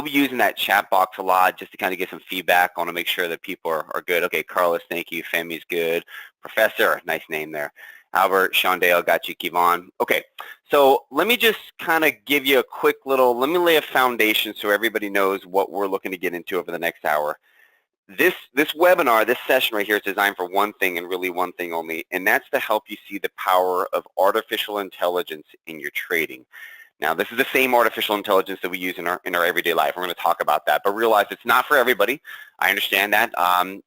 we'll be using that chat box a lot just to kind of get some feedback. I want to make sure that people are good. Okay, Carlos, thank you. Femi's good. Professor, nice name there. Albert, Sean Dale, got you, Kevon. Okay, so let me just kind of give you a quick little, let me lay a foundation so everybody knows what we're looking to get into over the next hour. This webinar, this session right here is designed for one thing and really one thing only, and that's to help you see the power of artificial intelligence in your trading. Now, this is the same artificial intelligence that we use in our everyday life. We're going to talk about that, but realize it's not for everybody. I understand that.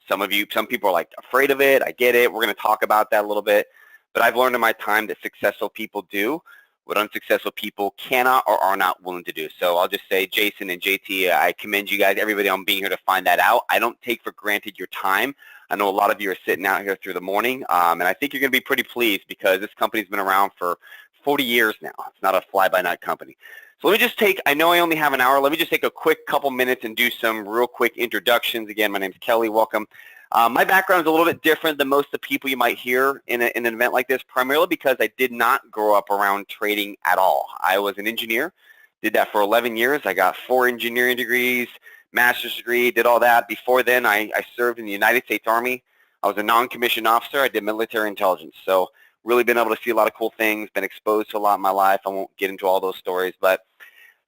Some people are like afraid of it. I get it. We're going to talk about that a little bit, but I've learned in my time that successful people do what unsuccessful people cannot or are not willing to do. So I'll just say, Jason and JT, I commend you guys, everybody on being here to find that out. I don't take for granted your time. I know a lot of you are sitting out here through the morning, and I think you're going to be pretty pleased because this company's been around for 40 years now. It's not a fly-by-night company. So let me just take, I know I only have an hour, let me just take a quick couple minutes and do some real quick introductions. Again, my name's Kelly, welcome. My background is a little bit different than most of the people you might hear in an event like this, primarily because I did not grow up around trading at all. I was an engineer, did that for 11 years. I got 4 engineering degrees, master's degree, did all that. Before then, I served in the United States Army. I was a non-commissioned officer. I did military intelligence. So really been able to see a lot of cool things, been exposed to a lot in my life. I won't get into all those stories, but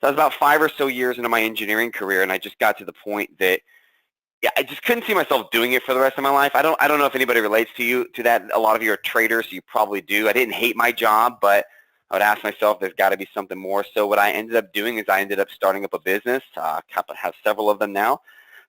so I was about 5 or so years into my engineering career, and I just got to the point that yeah, I just couldn't see myself doing it for the rest of my life. I don't know if anybody relates to that. A lot of you are traders, so you probably do. I didn't hate my job, but I would ask myself, there's got to be something more. So what I ended up doing is I ended up starting up a business. I have several of them now.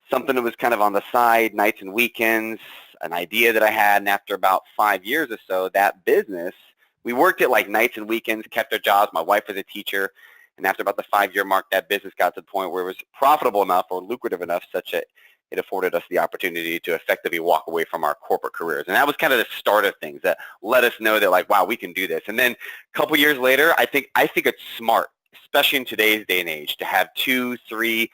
Something that was kind of on the side, nights and weekends, an idea that I had, and after about 5 years or so, that business, we worked it like nights and weekends, kept our jobs. My wife was a teacher, and after about the 5-year mark, that business got to the point where it was profitable enough or lucrative enough such that it afforded us the opportunity to effectively walk away from our corporate careers. And that was kind of the start of things that let us know that like, wow, we can do this. And then a couple years later, I think it's smart, especially in today's day and age, to have 2, 3,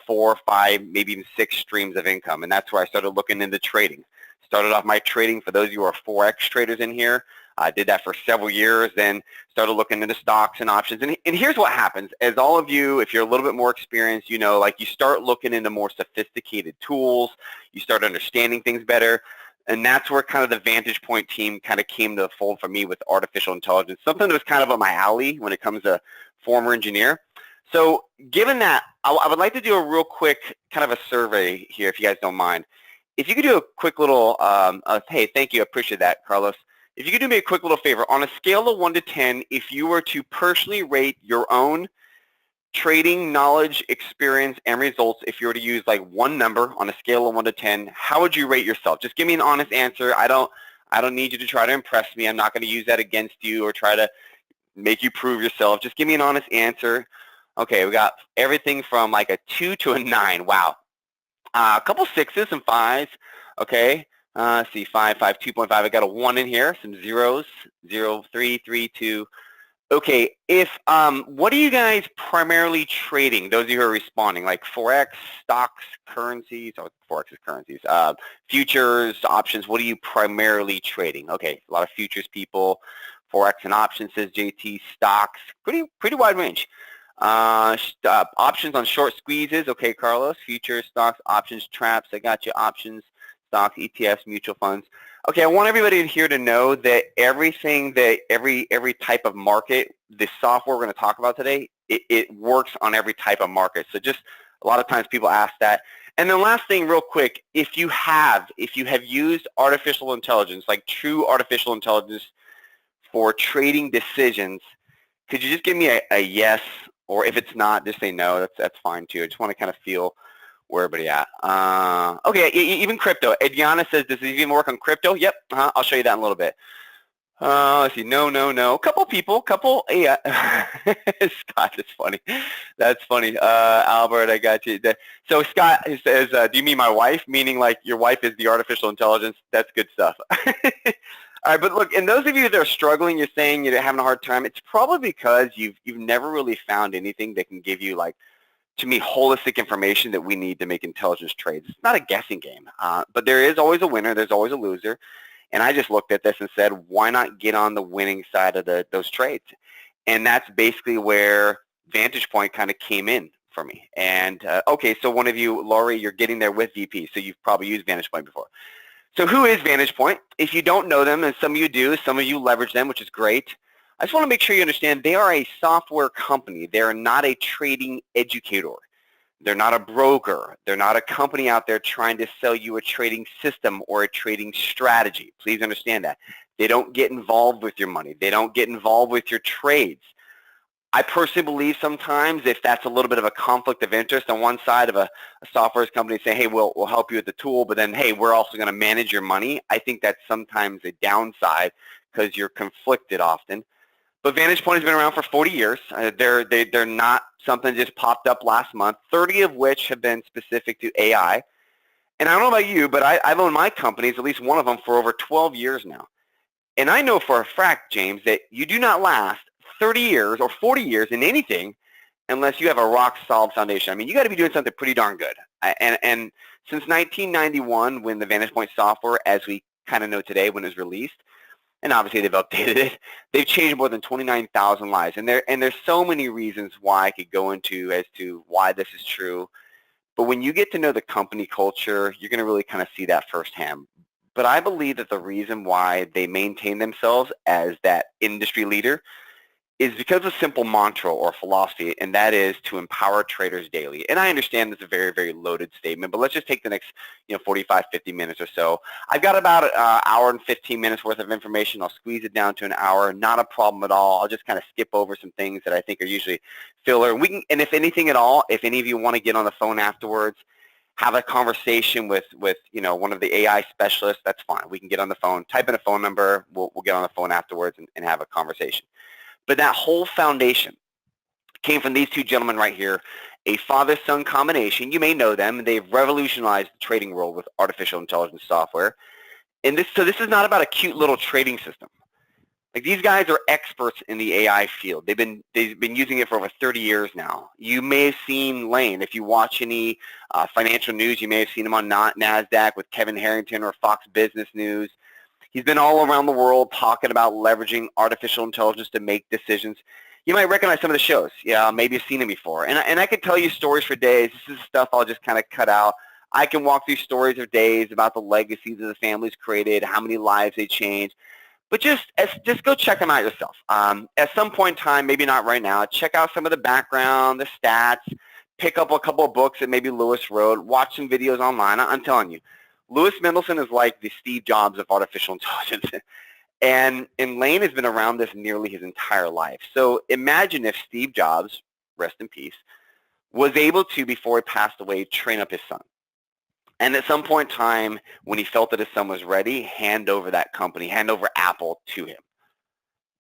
4, 5, maybe even 6 streams of income. And that's where I started looking into trading. Started off my trading, for those of you who are forex traders in here, I did that for several years, then started looking into stocks and options. And here's what happens. As all of you, if you're a little bit more experienced, you know, like you start looking into more sophisticated tools, you start understanding things better, and that's where kind of the VantagePoint team kind of came to the fold for me with artificial intelligence, something that was kind of up my alley when it comes to former engineer. So given that, I would like to do a real quick kind of a survey here, if you guys don't mind. If you could do a quick little, hey, thank you, I appreciate that, Carlos. If you could do me a quick little favor, on a scale of 1 to 10, if you were to personally rate your own trading knowledge, experience, and results, if you were to use like one number on a scale of 1 to 10, how would you rate yourself? Just give me an honest answer. I don't need you to try to impress me. I'm not going to use that against you or try to make you prove yourself. Just give me an honest answer. Okay, we got everything from like a 2 to a 9. Wow. A couple 6s and 5s. Okay. Let's see, 5, 5, 2.5. I got a 1 in here, some zeros, 0, 3, 3, 2. Okay, what are you guys primarily trading, those of you who are responding, like forex, stocks, currencies, or forex is currencies, futures, options, what are you primarily trading? Okay, a lot of futures people, forex and options, says JT, stocks, pretty wide range. Options on short squeezes, okay, Carlos, futures, stocks, options, traps, I got you, options, stocks, ETFs, mutual funds. Okay, I want everybody here to know that everything that every type of market, the software we're going to talk about today, it works on every type of market. So just a lot of times people ask that. And then last thing real quick, if you have used artificial intelligence, like true artificial intelligence for trading decisions, could you just give me a yes, or if it's not, just say no. That's fine too. I just want to kind of feel where everybody at. Okay, even crypto. Ediana says, does it even work on crypto? Yep, I'll show you that in a little bit. Let's see, no. Couple people, yeah. Scott, that's funny. That's funny. Albert, I got you. So Scott says, do you mean my wife? Meaning like your wife is the artificial intelligence? That's good stuff. All right, but look, and those of you that are struggling, you're saying you're having a hard time, it's probably because you've never really found anything that can give you, like, to me, holistic information that we need to make intelligence trades. It's not a guessing game, but there is always a winner, there's always a loser, and I just looked at this and said, why not get on the winning side of those trades? And that's basically where VantagePoint kind of came in for me. And okay, so one of you, Laurie, you're getting there with VP, so you've probably used VantagePoint before. So who is VantagePoint? If you don't know them, and some of you do, some of you leverage them, which is great. I just want to make sure you understand they are a software company. They are not a trading educator. They're not a broker. They're not a company out there trying to sell you a trading system or a trading strategy. Please understand that. They don't get involved with your money. They don't get involved with your trades. I personally believe sometimes if that's a little bit of a conflict of interest on one side of a software company saying, hey, we'll help you with the tool, but then, hey, we're also going to manage your money, I think that's sometimes a downside because you're conflicted often. But VantagePoint has been around for 40 years. They're not something that just popped up last month, 30 of which have been specific to AI. And I don't know about you, but I've owned my companies, at least one of them, for over 12 years now. And I know for a fact, James, that you do not last 30 years or 40 years in anything unless you have a rock-solid foundation. I mean, you got to be doing something pretty darn good. And since 1991, when the VantagePoint software, as we kind of know today, when it was released, and obviously they've updated it, they've changed more than 29,000 lives. And there's so many reasons why I could go into as to why this is true. But when you get to know the company culture, you're going to really kind of see that firsthand. But I believe that the reason why they maintain themselves as that industry leader is because of a simple mantra or philosophy, and that is to empower traders daily. And I understand it's a very, very loaded statement, but let's just take the next 45, 50 minutes or so. I've got about an hour and 15 minutes worth of information. I'll squeeze it down to an hour. Not a problem at all. I'll just kind of skip over some things that I think are usually filler. And if anything at all, if any of you want to get on the phone afterwards, have a conversation with one of the AI specialists, that's fine. We can get on the phone, type in a phone number, we'll get on the phone afterwards and have a conversation. But that whole foundation came from these two gentlemen right here, a father-son combination. You may know them. They've revolutionized the trading world with artificial intelligence software. And this is not about a cute little trading system. Like, these guys are experts in the AI field. They've been using it for over 30 years now. You may have seen Lane. If you watch any financial news, you may have seen him on NASDAQ with Kevin Harrington or Fox Business News. He's been all around the world talking about leveraging artificial intelligence to make decisions. You might recognize some of the shows. Yeah, maybe you've seen them before. And I could tell you stories for days. This is stuff I'll just kind of cut out. I can walk through stories of days about the legacies that the families created, how many lives they changed. But just go check them out yourself. At some point in time, maybe not right now, check out some of the background, the stats, pick up a couple of books that maybe Lewis wrote, watch some videos online. I'm telling you. Lewis Mendelson is like the Steve Jobs of artificial intelligence. And Lane has been around this nearly his entire life. So imagine if Steve Jobs, rest in peace, was able to, before he passed away, train up his son. And at some point in time, when he felt that his son was ready, hand over that company, hand over Apple to him.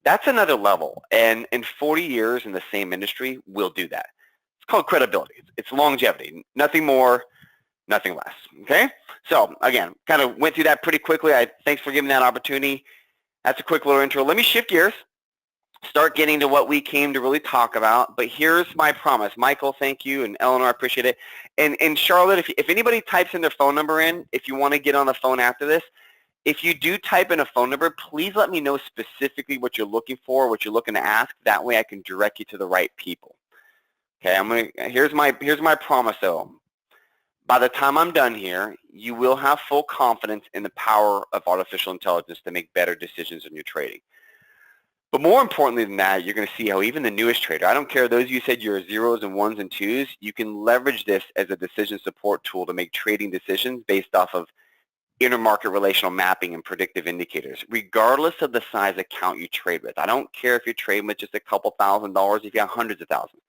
That's another level. And in 40 years in the same industry, we'll do that. It's called credibility. It's longevity. Nothing more, nothing less, okay? So, again, kind of went through that pretty quickly. Thanks for giving that opportunity. That's a quick little intro. Let me shift gears, start getting to what we came to really talk about. But here's my promise. Michael, thank you, and Eleanor, I appreciate it. And Charlotte, if anybody types in their phone number in, if you want to get on the phone after this, if you do type in a phone number, please let me know specifically what you're looking for, what you're looking to ask. That way I can direct you to the right people. Okay, here's my promise, though. By the time I'm done here, you will have full confidence in the power of artificial intelligence to make better decisions in your trading. But more importantly than that, you're going to see how even the newest trader, I don't care, those of you said you're zeros and ones and twos, you can leverage this as a decision support tool to make trading decisions based off of intermarket relational mapping and predictive indicators, regardless of the size account you trade with. I don't care if you're trading with just a couple $1,000s, if you have hundreds of thousands.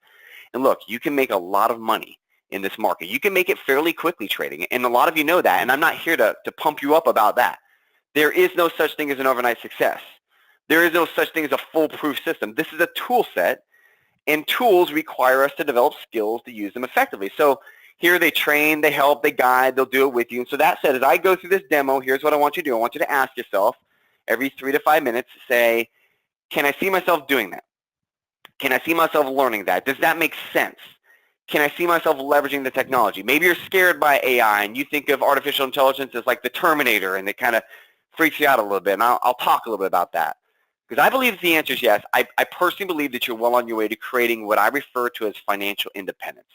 And look, you can make a lot of money in this market. You can make it fairly quickly trading, and a lot of you know that, and I'm not here to pump you up about that. There is no such thing as an overnight success. There is no such thing as a foolproof system. This is a tool set, and tools require us to develop skills to use them effectively. So here they train, they help, they guide, they'll do it with you. And so that said, as I go through this demo, here's what I want you to do. I want you to ask yourself every 3 to 5 minutes, say, can I see myself doing that? Can I see myself learning that? Does that make sense? Can I see myself leveraging the technology? Maybe you're scared by AI and you think of artificial intelligence as like the Terminator, and it kind of freaks you out a little bit. And I'll talk a little bit about that. Because I believe the answer is yes. I personally believe that you're well on your way to creating what I refer to as financial independence.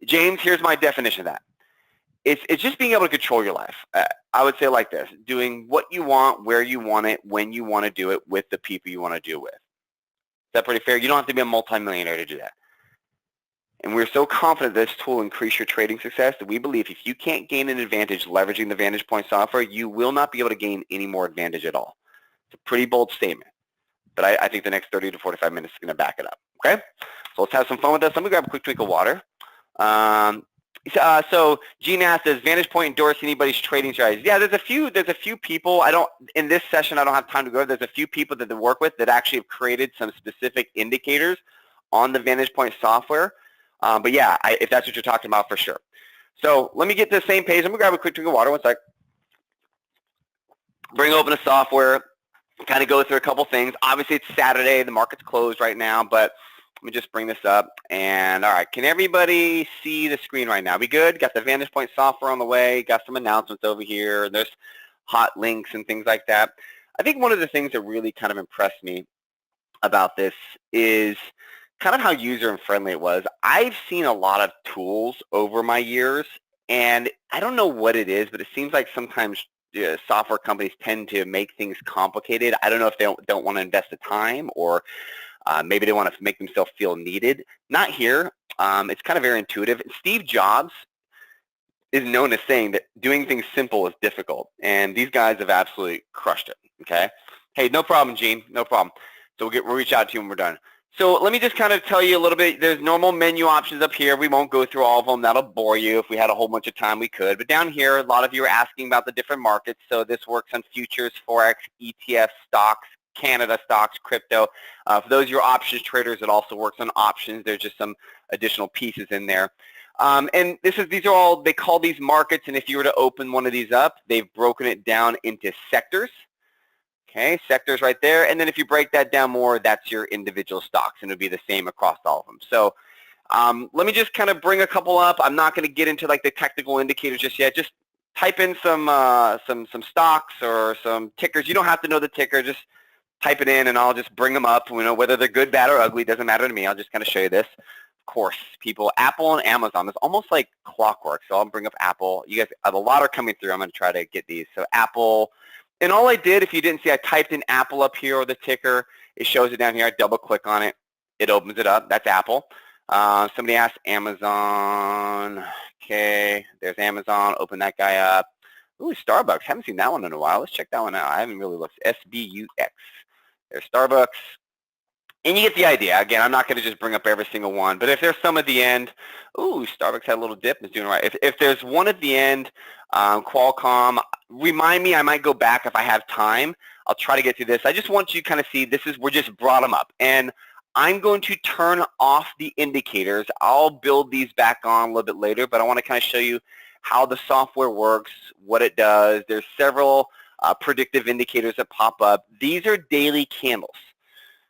James, here's my definition of that. It's just being able to control your life. I would say it like this: doing what you want, where you want it, when you want to do it, with the people you want to do it with. Is that pretty fair? You don't have to be a multimillionaire to do that. And we're so confident this tool will increase your trading success that we believe if you can't gain an advantage leveraging the VantagePoint software, you will not be able to gain any more advantage at all. It's a pretty bold statement, but I think the next 30 to 45 minutes is going to back it up. Okay, so let's have some fun with this. Let me grab a quick drink of water. So Gene asked, does VantagePoint endorse anybody's trading strategies? Yeah, there's a few people. In this session, I don't have time to go. There's a few people that they work with that actually have created some specific indicators on the VantagePoint software. But yeah, if that's what you're talking about, for sure. So let me get to the same page. I'm gonna grab a quick drink of water. One sec. Bring open the software. Kind of go through a couple things. Obviously, it's Saturday. The market's closed right now, but let me just bring this up. And all right, can everybody see the screen right now? We good? Got the VantagePoint software on the way. Got some announcements over here. There's hot links and things like that. I think one of the things that really kind of impressed me about this is kind of how user-friendly it was. I've seen a lot of tools over my years, and I don't know what it is, but it seems like sometimes software companies tend to make things complicated. I don't know if they don't want to invest the time, or maybe they want to make themselves feel needed. Not here. It's kind of very intuitive. Steve Jobs is known as saying that doing things simple is difficult, and these guys have absolutely crushed it. Okay. Hey, no problem, Gene. No problem. So we'll reach out to you when we're done. So let me just kind of tell you a little bit. There's normal menu options up here. We won't go through all of them. That'll bore you. If we had a whole bunch of time, we could. But down here, a lot of you are asking about the different markets. So this works on futures, forex, ETF, stocks, Canada stocks, crypto. For those of your options traders, it also works on options. There's just some additional pieces in there. And these are all, they call these markets. And if you were to open one of these up, they've broken it down into sectors. Okay, sectors right there, and then if you break that down more, that's your individual stocks, and it'll be the same across all of them. So let me just kind of bring a couple up. I'm not going to get into like the technical indicators just yet. Just type in some stocks or some tickers. You don't have to know the ticker. Just type it in, and I'll just bring them up. You know, whether they're good, bad, or ugly, doesn't matter to me. I'll just kind of show you this. Of course, people, Apple and Amazon. It's almost like clockwork. So I'll bring up Apple. You guys have a lot are coming through. I'm going to try to get these. So Apple. And all I did, if you didn't see, I typed in Apple up here or the ticker. It shows it down here. I double click on it. It opens it up. That's Apple. Somebody asked Amazon. Okay, there's Amazon. Open that guy up. Ooh, Starbucks. Haven't seen that one in a while. Let's check that one out. I haven't really looked. SBUX. There's Starbucks. And you get the idea. Again, I'm not going to just bring up every single one, but if there's some at the end, ooh, Starbucks had a little dip and it's doing all right. If there's one at the end, Qualcomm, remind me, I might go back if I have time. I'll try to get through this. I just want you to kind of see, we're just brought them up. And I'm going to turn off the indicators. I'll build these back on a little bit later, but I want to kind of show you how the software works, what it does. There's several predictive indicators that pop up. These are daily candles.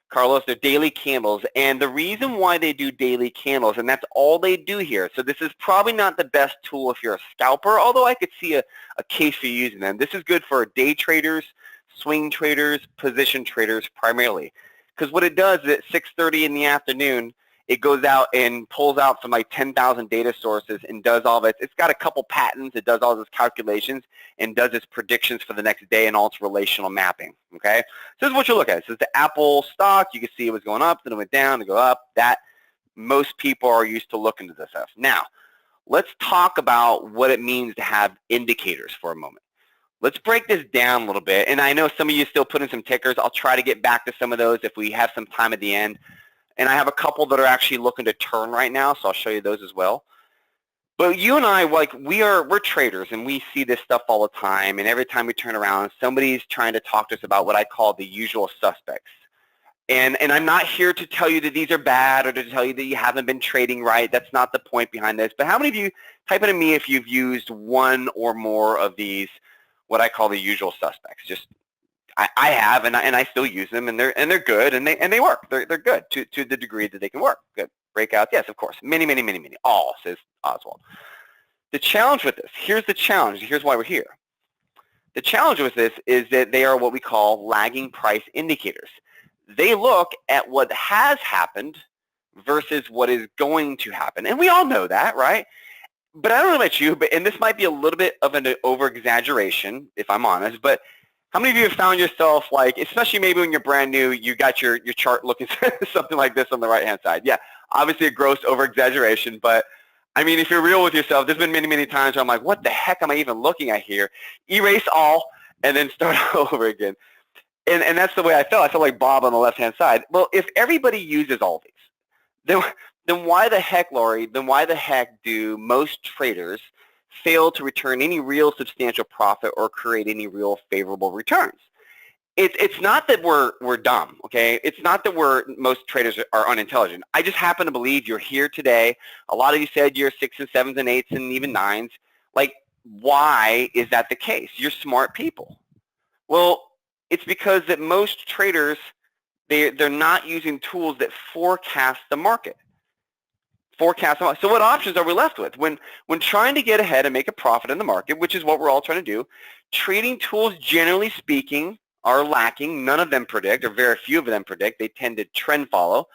Carlos, they're daily candles, and the reason why they do daily candles, and that's all they do here, so this is probably not the best tool if you're a scalper, although I could see a case for using them. This is good for day traders, swing traders, position traders primarily, because what it does is at 6:30 in the afternoon, it goes out and pulls out some like 10,000 data sources and does all of it. It's got a couple patents. It does all its calculations and does its predictions for the next day and all its relational mapping, okay? So this is what you look at. So it's the Apple stock. You can see it was going up, then it went down, to go up. That most people are used to looking at this stuff. Now, let's talk about what it means to have indicators for a moment. Let's break this down a little bit. And I know some of you still put in some tickers. I'll try to get back to some of those if we have some time at the end. And I have a couple that are actually looking to turn right now, so I'll show you those as well. But you and I, like, we're traders, and we see this stuff all the time. And every time we turn around, somebody's trying to talk to us about what I call the usual suspects. And I'm not here to tell you that these are bad or to tell you that you haven't been trading right. That's not the point behind this. But how many of you, type in to me if you've used one or more of these, what I call the usual suspects. Just I have, and I still use them, and they're good, and they work. They're good to the degree that they can work. Good breakouts, yes, of course. Many. All, says Oswald. The challenge with this, here's the challenge. Here's why we're here. The challenge with this is that they are what we call lagging price indicators. They look at what has happened versus what is going to happen. And we all know that, right? But I don't know about you, and this might be a little bit of an over-exaggeration, if I'm honest, but how many of you have found yourself, like, especially maybe when you're brand new, you got your chart looking something like this on the right-hand side? Yeah, obviously a gross over-exaggeration, but I mean, if you're real with yourself, there's been many, many times where I'm like, what the heck am I even looking at here? Erase all, and then start over again. And that's the way I felt. I felt like Bob on the left-hand side. Well, if everybody uses all these, then why the heck, Lori, then why the heck do most traders fail to return any real substantial profit or create any real favorable returns? It's not that we're dumb, okay? It's not that most traders are unintelligent. I just happen to believe you're here today. A lot of you said you're 6s and 7s and 8s and even 9s. Like, why is that the case? You're smart people. Well, it's because that most traders, they're not using tools that forecast the market. So what options are we left with? When trying to get ahead and make a profit in the market, which is what we're all trying to do, trading tools, generally speaking, are lacking. None of them predict, or very few of them predict. They tend to trend follow.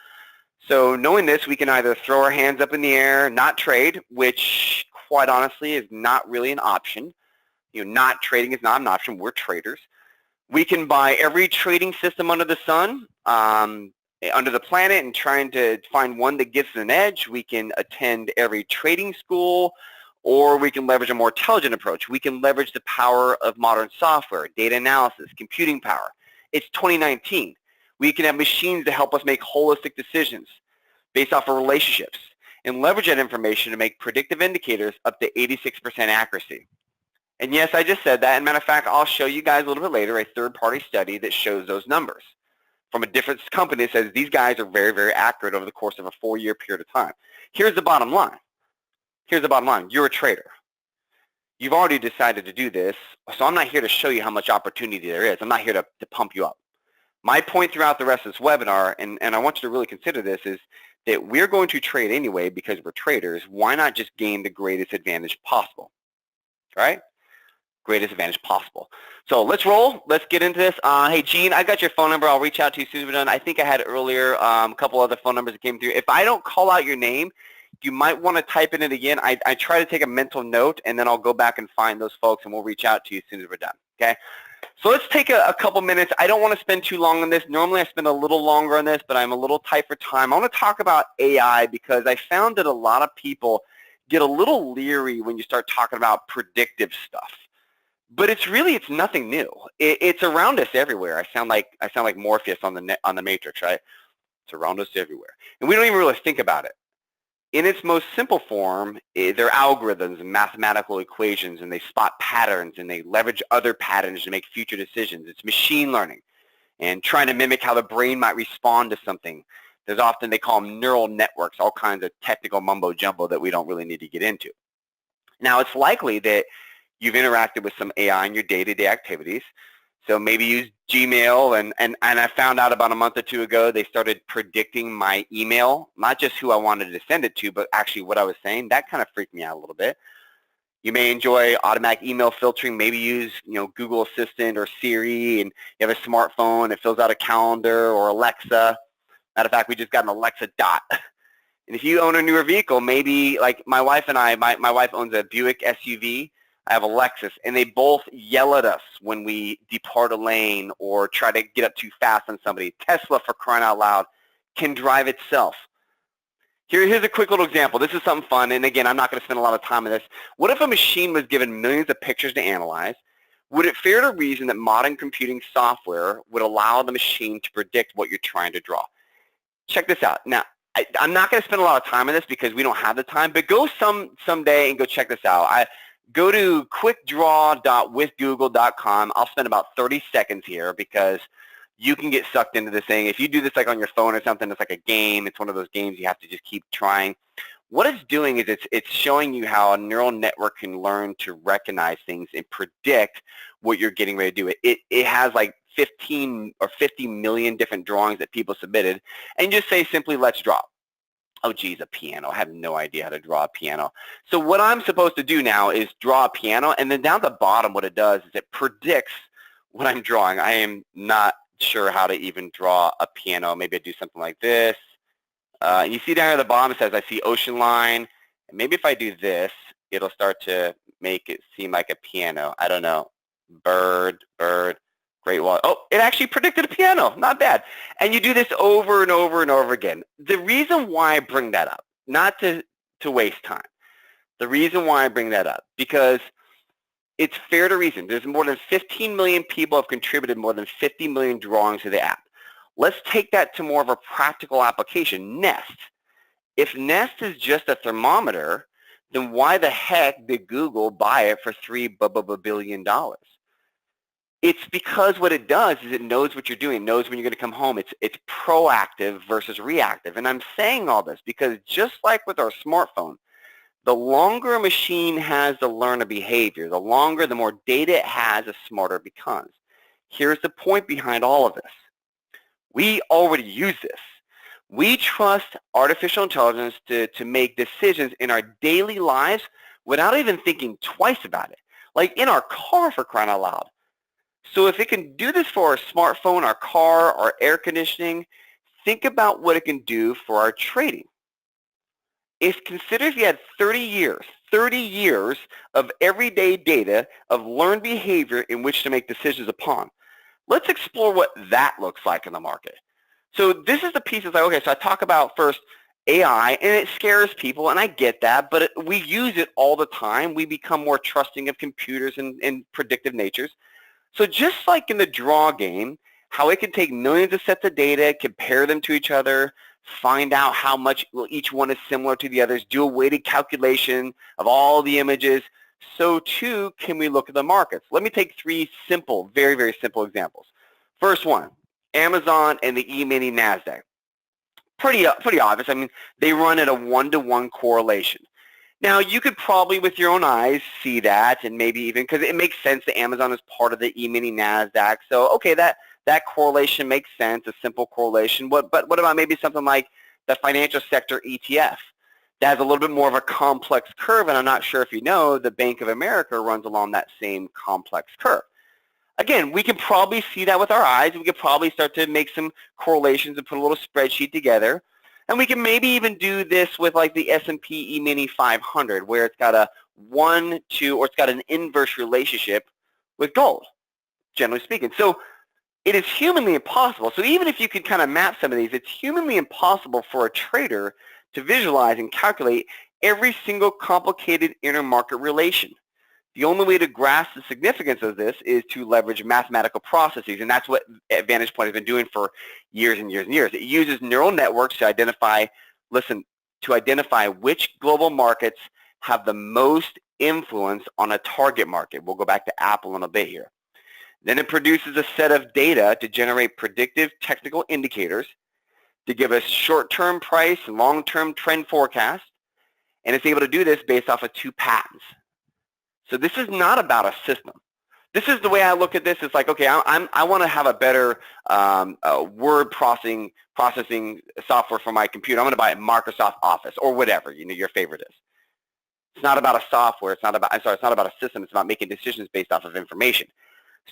So knowing this, we can either throw our hands up in the air, not trade, which quite honestly is not really an option. Not trading is not an option. We're traders. We can buy every trading system under the sun, under the planet, and trying to find one that gives us an edge. We can attend every trading school, or we can leverage a more intelligent approach. We can leverage the power of modern software, data analysis, computing power. It's 2019. We can have machines to help us make holistic decisions based off of relationships and leverage that information to make predictive indicators up to 86% accuracy. And yes, I just said that. And matter of fact, I'll show you guys a little bit later a third-party study that shows those numbers from a different company that says these guys are very, very accurate over the course of a 4-year period of time. Here's the bottom line. You're a trader. You've already decided to do this, so I'm not here to show you how much opportunity there is. I'm not here to pump you up. My point throughout the rest of this webinar, and I want you to really consider this, is that we're going to trade anyway because we're traders. Why not just gain the greatest advantage possible, right? Greatest advantage possible. So let's roll. Let's get into this. Hey, Gene, I got your phone number. I'll reach out to you as soon as we're done. I think I had earlier a couple other phone numbers that came through. If I don't call out your name, you might want to type in it again. I try to take a mental note, and then I'll go back and find those folks, and we'll reach out to you as soon as we're done, okay? So let's take a couple minutes. I don't want to spend too long on this. Normally I spend a little longer on this, but I'm a little tight for time. I want to talk about AI because I found that a lot of people get a little leery when you start talking about predictive stuff. But it's nothing new. It's around us everywhere. I sound like Morpheus on the Matrix, right? It's around us everywhere, and we don't even really think about it. In its most simple form, they're algorithms and mathematical equations, and they spot patterns, and they leverage other patterns to make future decisions. It's machine learning and trying to mimic how the brain might respond to something. There's often, they call them neural networks, all kinds of technical mumbo jumbo that we don't really need to get into. Now, it's likely that you've interacted with some AI in your day-to-day activities. So maybe use Gmail, and I found out about a month or two ago they started predicting my email, not just who I wanted to send it to, but actually what I was saying. That kind of freaked me out a little bit. You may enjoy automatic email filtering. Maybe use Google Assistant or Siri, and you have a smartphone. It fills out a calendar, or Alexa. Matter of fact, we just got an Alexa Dot. And if you own a newer vehicle, maybe like my wife and I, my wife owns a Buick SUV. I have a Lexus, and they both yell at us when we depart a lane or try to get up too fast on somebody. Tesla, for crying out loud, can drive itself. Here's a quick little example. This is something fun, and again, I'm not going to spend a lot of time on this. What if a machine was given millions of pictures to analyze? Would it fair to reason that modern computing software would allow the machine to predict what you're trying to draw? Check this out. Now, I'm not going to spend a lot of time on this because we don't have the time, but go someday and go check this out. Go to quickdraw.withgoogle.com. I'll spend about 30 seconds here because you can get sucked into this thing. If you do this like on your phone or something, it's like a game. It's one of those games you have to just keep trying. What it's doing is it's showing you how a neural network can learn to recognize things and predict what you're getting ready to do. It has like 15 or 50 million different drawings that people submitted, and just say simply, let's draw. Oh, geez, a piano. I have no idea how to draw a piano. So what I'm supposed to do now is draw a piano, and then down the bottom what it does is it predicts what I'm drawing. I am not sure how to even draw a piano. Maybe I do something like this. And you see down here at the bottom, it says, I see ocean line. And maybe if I do this, it'll start to make it seem like a piano. I don't know. Bird, great wall. Oh, it actually predicted a piano. Not bad. And you do this over and over and over again. The reason why I bring that up, not to waste time, the reason why I bring that up, because it's fair to reason. There's more than 15 million people have contributed more than 50 million drawings to the app. Let's take that to more of a practical application, Nest. If Nest is just a thermometer, then why the heck did Google buy it for $3 billion? It's because what it does is it knows what you're doing, it knows when you're going to come home. It's proactive versus reactive. And I'm saying all this because just like with our smartphone, the longer a machine has to learn a behavior, the more data it has, the smarter it becomes. Here's the point behind all of this. We already use this. We trust artificial intelligence to make decisions in our daily lives without even thinking twice about it. Like in our car, for crying out loud. So if it can do this for our smartphone, our car, our air conditioning, think about what it can do for our trading. Consider if you had 30 years of everyday data of learned behavior in which to make decisions upon. Let's explore what that looks like in the market. So this is the piece that's like, okay, so I talk about first AI, and it scares people, and I get that, but we use it all the time. We become more trusting of computers and predictive natures. So just like in the draw game, how it can take millions of sets of data, compare them to each other, find out how much each one is similar to the others, do a weighted calculation of all the images, so too can we look at the markets. Let me take three simple, very, very simple examples. First one, Amazon and the E-mini NASDAQ. Pretty obvious. I mean, they run at a 1-to-1 correlation. Now, you could probably, with your own eyes, see that, and maybe even, because it makes sense that Amazon is part of the E-mini NASDAQ. So, okay, that correlation makes sense, a simple correlation. But what about maybe something like the financial sector ETF? That has a little bit more of a complex curve, and I'm not sure if you know, the Bank of America runs along that same complex curve. Again, we can probably see that with our eyes. We could probably start to make some correlations and put a little spreadsheet together. And we can maybe even do this with like the S&P E-mini 500, where it's got a 1-to, or it's got an inverse relationship with gold, generally speaking. So it is humanly impossible. So even if you could kind of map some of these, it's humanly impossible for a trader to visualize and calculate every single complicated intermarket relation. The only way to grasp the significance of this is to leverage mathematical processes, and that's what VantagePoint has been doing for years and years and years. It uses neural networks to identify which global markets have the most influence on a target market. We'll go back to Apple in a bit here. Then it produces a set of data to generate predictive technical indicators to give us short-term price and long-term trend forecasts, and it's able to do this based off of 2 patents. So this is not about a system. This is the way I look at this. It's like, okay, I want to have a better word processing software for my computer. I'm going to buy Microsoft Office or whatever your favorite is. It's not about a software. It's not about a system. It's about making decisions based off of information.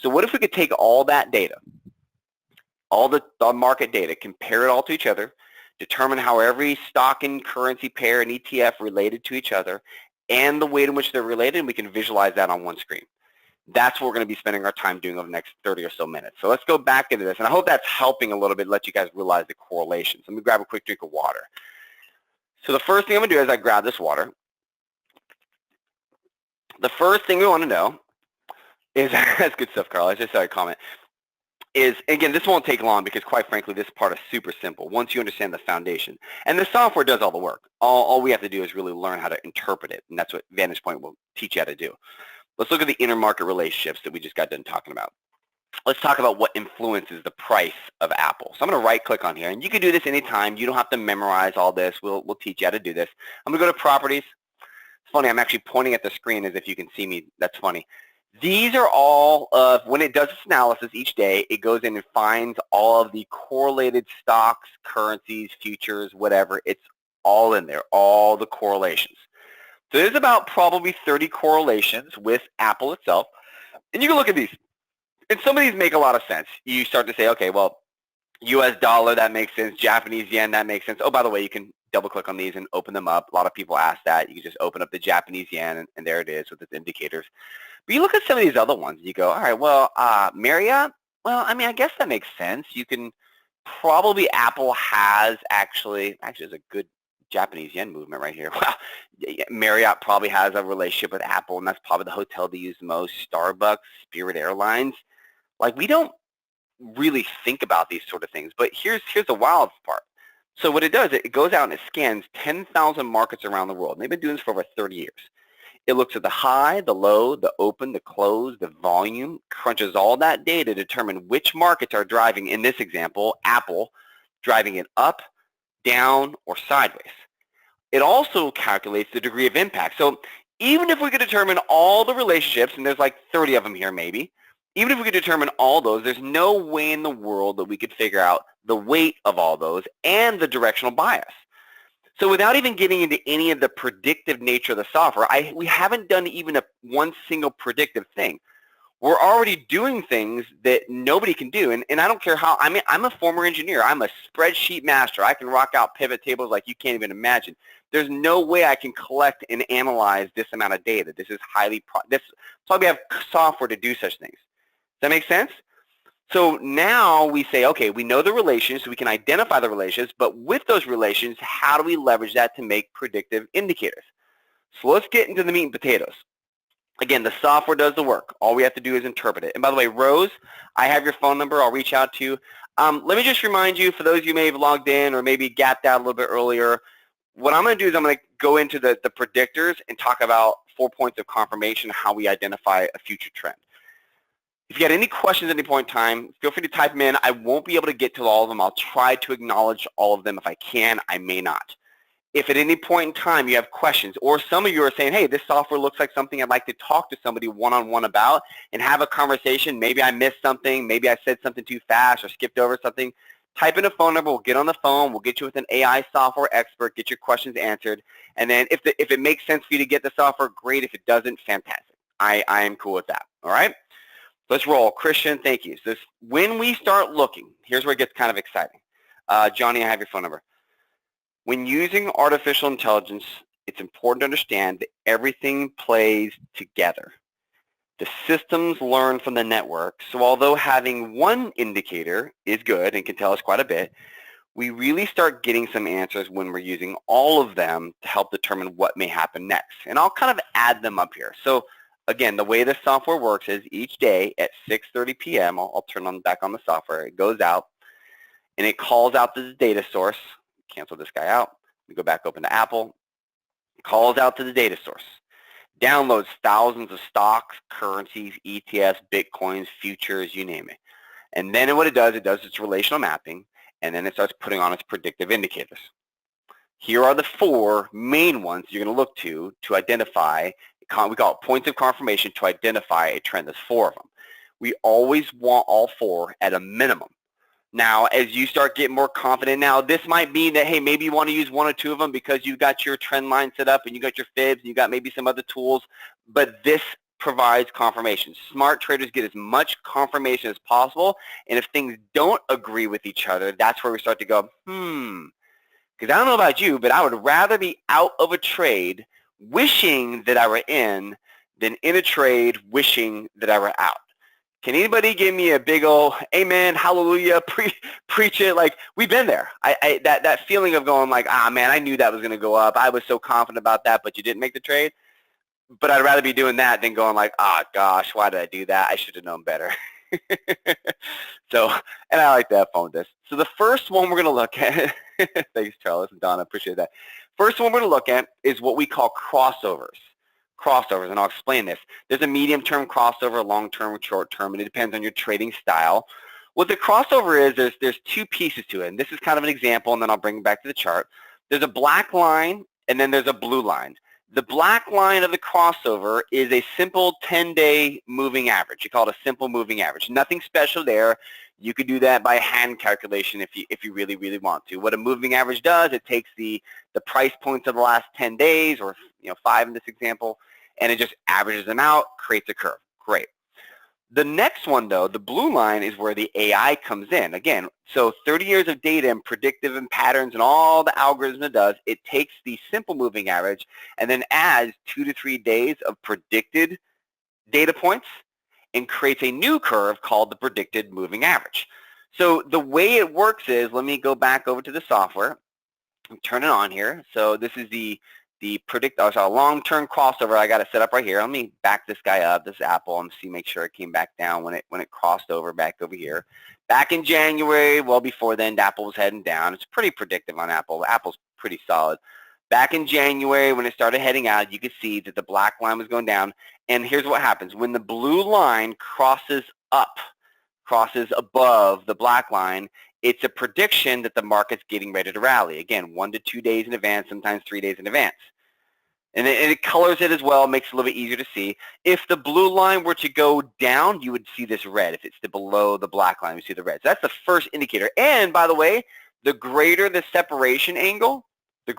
So what if we could take all that data, all the market data, compare it all to each other, determine how every stock and currency pair and ETF related to each other, and the way in which they're related, and we can visualize that on one screen. That's what we're going to be spending our time doing over the next 30 or so minutes. So let's go back into this, and I hope that's helping a little bit, let you guys realize the correlations. Let me grab a quick drink of water. So the first thing I'm going to do is I grab this water. The first thing we want to know is, that's good stuff, Carl, I just saw a comment, is, again, this won't take long because, quite frankly, this part is super simple once you understand the foundation. And the software does all the work. All we have to do is really learn how to interpret it, and that's what VantagePoint will teach you how to do. Let's look at the intermarket relationships that we just got done talking about. Let's talk about what influences the price of Apple. So I'm going to right-click on here, and you can do this anytime. You don't have to memorize all this. We'll teach you how to do this. I'm going to go to Properties. It's funny, I'm actually pointing at the screen as if you can see me. That's funny. These are all of, when it does its analysis each day, it goes in and finds all of the correlated stocks, currencies, futures, whatever. It's all in there, all the correlations. So there's about probably 30 correlations with Apple itself. And you can look at these. And some of these make a lot of sense. You start to say, okay, well, US dollar, that makes sense. Japanese yen, that makes sense. Oh, by the way, you can double click on these and open them up. A lot of people ask that. You can just open up the Japanese yen, and there it is with its indicators. But you look at some of these other ones, you go, all right, well, Marriott, well, I mean, I guess that makes sense. You can probably, Apple has actually there's a good Japanese yen movement right here. Wow. Marriott probably has a relationship with Apple, and that's probably the hotel they use the most. Starbucks, Spirit Airlines. Like, we don't really think about these sort of things. But here's the wild part. So what it does, it goes out and it scans 10,000 markets around the world. And they've been doing this for over 30 years. It looks at the high, the low, the open, the close, the volume, crunches all that data to determine which markets are driving, in this example, Apple, driving it up, down, or sideways. It also calculates the degree of impact. So even if we could determine all the relationships, and there's like 30 of them here maybe, even if we could determine all those, there's no way in the world that we could figure out the weight of all those and the directional bias. So without even getting into any of the predictive nature of the software, we haven't done even one single predictive thing. We're already doing things that nobody can do. And I don't care how, I mean, I'm a former engineer. I'm a spreadsheet master. I can rock out pivot tables like you can't even imagine. There's no way I can collect and analyze this amount of data. This is that's why we have software to do such things. Does that make sense? So now we say, okay, we know the relations, so we can identify the relations, but with those relations, how do we leverage that to make predictive indicators? So let's get into the meat and potatoes. Again, the software does the work. All we have to do is interpret it. And by the way, Rose, I have your phone number. I'll reach out to you. Let me just remind you, for those of you who may have logged in or maybe gapped out a little bit earlier, what I'm going to do is I'm going to go into the predictors and talk about 4 points of confirmation, how we identify a future trend. If you got any questions at any point in time, feel free to type them in. I won't be able to get to all of them. I'll try to acknowledge all of them. If I can, I may not. If at any point in time you have questions, or some of you are saying, hey, this software looks like something I'd like to talk to somebody one-on-one about and have a conversation, maybe I missed something, maybe I said something too fast or skipped over something, type in a phone number, we'll get on the phone, we'll get you with an AI software expert, get your questions answered, and then if it makes sense for you to get the software, great. If it doesn't, fantastic. I am cool with that, all right? Let's roll. Christian, thank you. So when we start looking, here's where it gets kind of exciting. Johnny, I have your phone number. When using artificial intelligence, it's important to understand that everything plays together. The systems learn from the network, so although having one indicator is good and can tell us quite a bit, we really start getting some answers when we're using all of them to help determine what may happen next. And I'll kind of add them up here. So again, the way this software works is each day at 6:30 p.m., I'll turn back on the software, it goes out and it calls out to the data source. Cancel this guy out. We go back open to Apple. It calls out to the data source. Downloads thousands of stocks, currencies, ETFs, Bitcoins, futures, you name it. And then what it does its relational mapping, and then it starts putting on its predictive indicators. Here are the 4 main ones you're going to look to identify, we call it points of confirmation to identify a trend. There's 4 of them. We always want all 4 at a minimum. Now, as you start getting more confident now, this might mean that, hey, maybe you want to use 1 or 2 of them because you got your trend line set up and you got your fibs and you got maybe some other tools, but this provides confirmation. Smart traders get as much confirmation as possible, and if things don't agree with each other, that's where we start to go, because I don't know about you, but I would rather be out of a trade wishing that I were in than in a trade wishing that I were out. Can anybody give me a big old amen, hallelujah, preach it? Like, we've been there. That feeling of going like, man, I knew that was going to go up. I was so confident about that, but you didn't make the trade. But I'd rather be doing that than going like, gosh, why did I do that? I should have known better. So, and I like that phone disc. So the first one we're going to look at, thanks, Charles and Donna, appreciate that. First one we're going to look at is what we call crossovers. Crossovers, and I'll explain this. There's a medium-term crossover, long-term, short-term, and it depends on your trading style. What the crossover is, there's 2 pieces to it, and this is kind of an example, and then I'll bring it back to the chart. There's a black line, and then there's a blue line. The black line of the crossover is a simple 10-day moving average. You call it a simple moving average. Nothing special there. You could do that by hand calculation if you really, really want to. What a moving average does, it takes the price points of the last 10 days, or 5 in this example, and it just averages them out, creates a curve. Great. The next one, though, the blue line, is where the AI comes in. Again, so 30 years of data and predictive and patterns and all the algorithms it does, it takes the simple moving average and then adds 2 to 3 days of predicted data points and creates a new curve called the predicted moving average. So the way it works is, let me go back over to the software and turn it on here. So this is the long-term crossover. I got it set up right here. Let me back this guy up, this Apple, and see, make sure it came back down when it crossed over back over here. Back in January, well before then, Apple was heading down. It's pretty predictive on Apple. Apple's pretty solid. Back in January, when it started heading out, you could see that the black line was going down. And here's what happens. When the blue line crosses above the black line, it's a prediction that the market's getting ready to rally. Again, 1 to 2 days in advance, sometimes 3 days in advance. And it colors it as well, makes it a little bit easier to see. If the blue line were to go down, you would see this red. If it's below the black line, you see the red. So that's the first indicator. And by the way, the greater the separation angle, the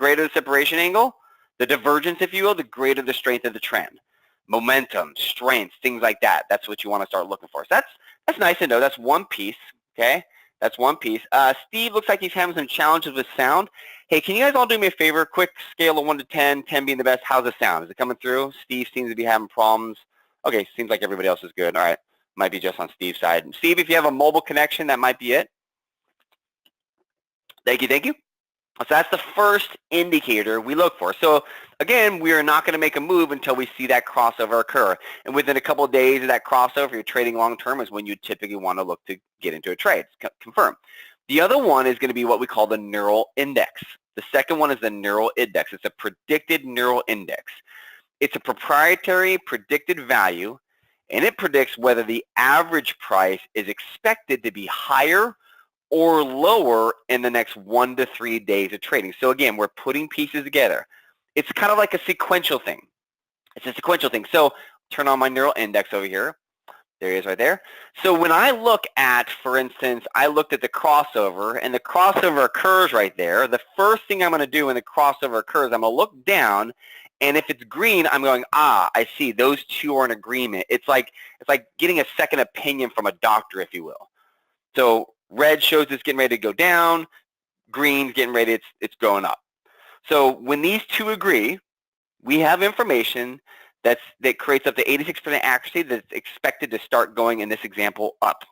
divergence, if you will, the greater the strength of the trend. Momentum, strength, things like that. That's what you want to start looking for. So that's nice to know. That's one piece, okay? That's one piece. Steve looks like he's having some challenges with sound. Hey, can you guys all do me a favor? Quick scale of 1 to 10, 10 being the best. How's the sound? Is it coming through? Steve seems to be having problems. Okay, seems like everybody else is good. All right, might be just on Steve's side. And Steve, if you have a mobile connection, that might be it. Thank you, thank you. So that's the first indicator we look for. So again, we are not going to make a move until we see that crossover occur. And within a couple of days of that crossover, you're trading long term, is when you typically want to look to get into a trade. Confirm. The other one is going to be what we call the neural index. The second one is the neural index. It's a predicted neural index. It's a proprietary predicted value, and it predicts whether the average price is expected to be higher or lower in the next 1 to 3 days of trading. So again, we're putting pieces together. It's kind of like a sequential thing. It's a sequential thing. So turn on my neural index over here. There he is right there. So when I look at, for instance, I looked at the crossover, and the crossover occurs right there. The first thing I'm going to do when the crossover occurs, I'm going to look down, and if it's green, I'm going, I see, those two are in agreement. It's like getting a second opinion from a doctor, if you will. So red shows it's getting ready to go down. Green's getting ready, it's going up. So when these two agree, we have information that creates up to 86% accuracy that's expected to start going, in this example, up.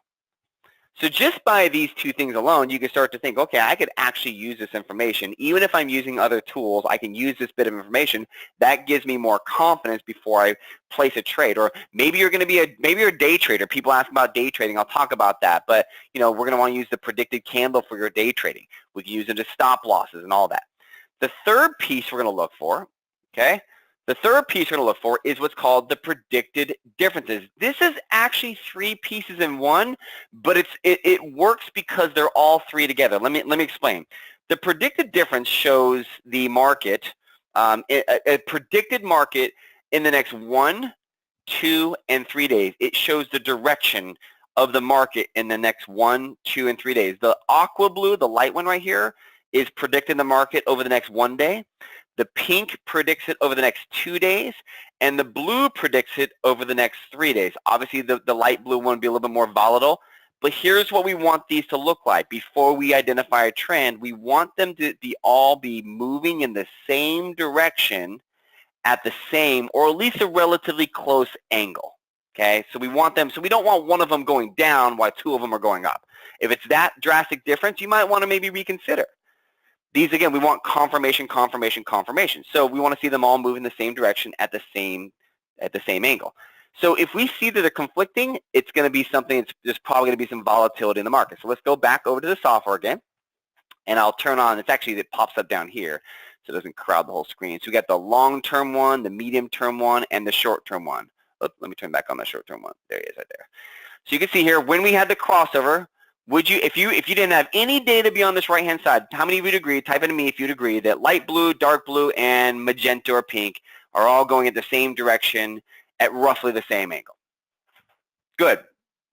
So just by these two things alone, you can start to think, okay, I could actually use this information. Even if I'm using other tools, I can use this bit of information. That gives me more confidence before I place a trade. Or maybe you're going to be maybe you're a day trader. People ask about day trading. I'll talk about that. But we're going to want to use the predicted candle for your day trading. We can use it as stop losses and all that. The third piece we're going to look for, okay? The third piece we're going to look for is what's called the predicted differences. This is actually 3 pieces in one, but it works because they're all 3 together. Let me explain. The predicted difference shows the market, a predicted market in the next 1, 2, and 3 days. It shows the direction of the market in the next 1, 2, and 3 days. The aqua blue, the light one right here, is predicting the market over the next 1 day. The pink predicts it over the next 2 days, and the blue predicts it over the next 3 days. Obviously, the light blue one will be a little bit more volatile, but here's what we want these to look like. Before we identify a trend, we want them to all be moving in the same direction at the same, or at least a relatively close angle, okay? So we want them, so we don't want one of them going down while 2 of them are going up. If it's that drastic difference, you might want to maybe reconsider. These, again, we want confirmation, confirmation, confirmation. So we want to see them all move in the same direction at the same angle. So if we see that they're conflicting, it's going to be something, there's probably going to be some volatility in the market. So let's go back over to the software again, and I'll turn on, it pops up down here, so it doesn't crowd the whole screen. So we got the long-term one, the medium-term one, and the short-term one. Oops, let me turn back on the short-term one. There he is right there. So you can see here, when we had the crossover, would you, if you didn't have any data beyond this right-hand side, how many of you'd agree, type into me if you'd agree, that light blue, dark blue, and magenta or pink are all going in the same direction at roughly the same angle? Good.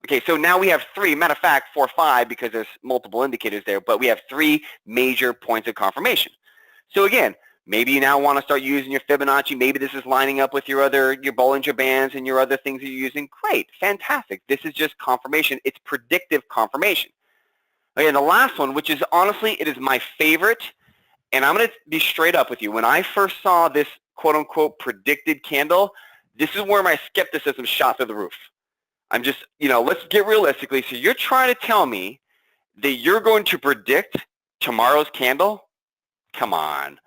Okay, so now we have 3, matter of fact, 4, 5, because there's multiple indicators there, but we have 3 major points of confirmation. So again, Maybe you now want to start using your Fibonacci. Maybe this is lining up with your Bollinger Bands and your other things that you're using. Great, fantastic. This is just confirmation. It's predictive confirmation. Okay, and the last one, which is honestly, it is my favorite, and I'm going to be straight up with you. When I first saw this quote-unquote predicted candle, this is where my skepticism shot through the roof. I'm just, let's get realistically. So you're trying to tell me that you're going to predict tomorrow's candle? Come on.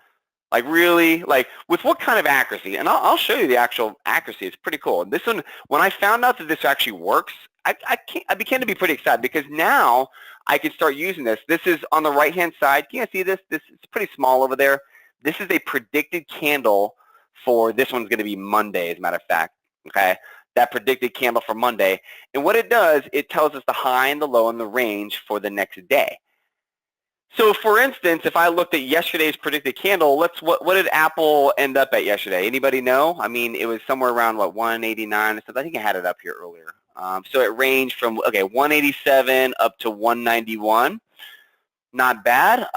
Like really, like with what kind of accuracy? And I'll show you the actual accuracy. It's pretty cool. And this one, when I found out that this actually works, I began to be pretty excited because now I can start using this. This is on the right-hand side. Can you see this? This is pretty small over there. This is a predicted candle for, this one's going to be Monday, as a matter of fact, okay? That predicted candle for Monday. And what it does, it tells us the high and the low and the range for the next day. So for instance, if I looked at yesterday's predicted candle, what did Apple end up at yesterday? Anybody know? I mean, it was somewhere around, what, 189 or something. I think I had it up here earlier. So it ranged from, okay, 187 up to 191. Not bad.